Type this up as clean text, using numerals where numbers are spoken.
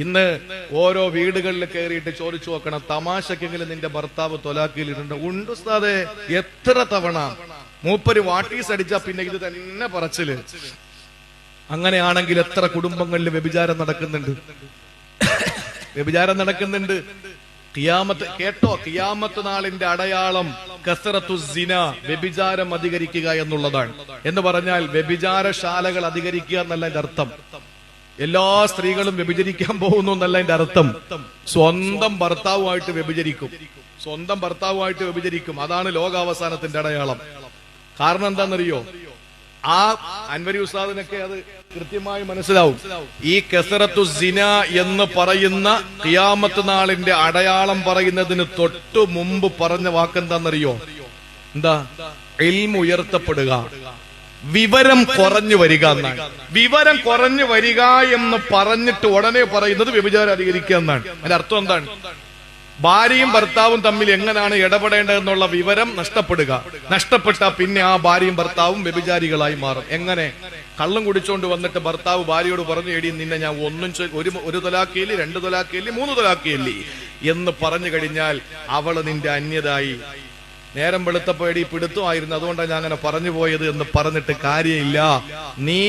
ഇന്ന് ഓരോ വീടുകളിൽ കയറിയിട്ട് ചോദിച്ചു നോക്കണം, തമാശക്കെങ്കിലും നിന്റെ ഭർത്താവ് തൊലാക്കിയിലിട്ടുണ്ട്? ഉണ്ട് ഉസ്താദേ, എത്ര തവണ. മൂപ്പര് വാട്ടീസ് അടിച്ചാ പിന്നെ ഇത് തന്നെ പറച്ചില്. അങ്ങനെയാണെങ്കിൽ എത്ര കുടുംബങ്ങളിൽ വ്യഭിചാരം നടക്കുന്നുണ്ട്? വ്യഭിചാരം നടക്കുന്നുണ്ട്. ഖിയാമത്ത് കേട്ടോ, ഖിയാമത്ത് നാളിന്റെ അടയാളം കസറത്തു സിന, വ്യഭിചാരം അധികരിക്കുക എന്നുള്ളതാണ്. എന്ന് പറഞ്ഞാൽ വ്യഭിചാരശാലകൾ അധികരിക്കുക എന്നല്ല എന്റെ അർത്ഥം. എല്ലാ സ്ത്രീകളും വ്യഭിചരിക്കാൻ പോകുന്നു എന്നല്ല എന്റെ അർത്ഥം. സ്വന്തം ഭർത്താവുമായിട്ട് വ്യഭിചരിക്കും, സ്വന്തം ഭർത്താവുമായിട്ട് വ്യഭിചരിക്കും. അതാണ് ലോകാവസാനത്തിന്റെ അടയാളം. കാരണം എന്താണെന്നറിയോ? ആ അൻവരി ഉസ്താദിനൊക്കെ അത് കൃത്യമായി മനസ്സിലാവും. ഈ കസറത്തു സിന എന്ന് പറയുന്ന ഖിയാമത്ത് നാളിന്റെ അടയാളം പറയുന്നതിന് തൊട്ടു മുമ്പ് പറഞ്ഞ വാക്കെന്താണെന്നറിയോ? എന്താ? ഇൽമ് ഉയർത്തപ്പെടുക, വിവരം കുറഞ്ഞു വരിക എന്നാണ്. വിവരം കുറഞ്ഞു വരിക എന്ന് പറഞ്ഞിട്ട് ഉടനെ പറയുന്നത് വ്യഭിചാരം അധികരിക്കുക എന്നാണ്. അതിന്റെ അർത്ഥം എന്താണ്? ഭാര്യയും ഭർത്താവും തമ്മിൽ എങ്ങനെയാണ് ഇടപെടേണ്ടതെന്നുള്ള വിവരം നഷ്ടപ്പെടുക. നഷ്ടപ്പെട്ട പിന്നെ ആ ഭാര്യയും ഭർത്താവും വ്യഭിചാരികളായി മാറും. എങ്ങനെ? കള്ളം കുടിച്ചോണ്ട് വന്നിട്ട് ഭർത്താവ് ഭാര്യയോട് പറഞ്ഞു, എടി നിന്നെ ഞാൻ ഒരു തൊലാക്കിയില്ലേ, 2 തൊലാക്കിയില്ലേ, 3 തൊലാക്കിയില്ലേ എന്ന് പറഞ്ഞു കഴിഞ്ഞാൽ അവള് നിന്റെ അന്യതായി. നേരം വെളുത്തപ്പോ എടി പിടുത്തമായിരുന്നു, അതുകൊണ്ടാണ് ഞാൻ അങ്ങനെ പറഞ്ഞു പോയത് എന്ന് പറഞ്ഞിട്ട് കാര്യമില്ല. നീ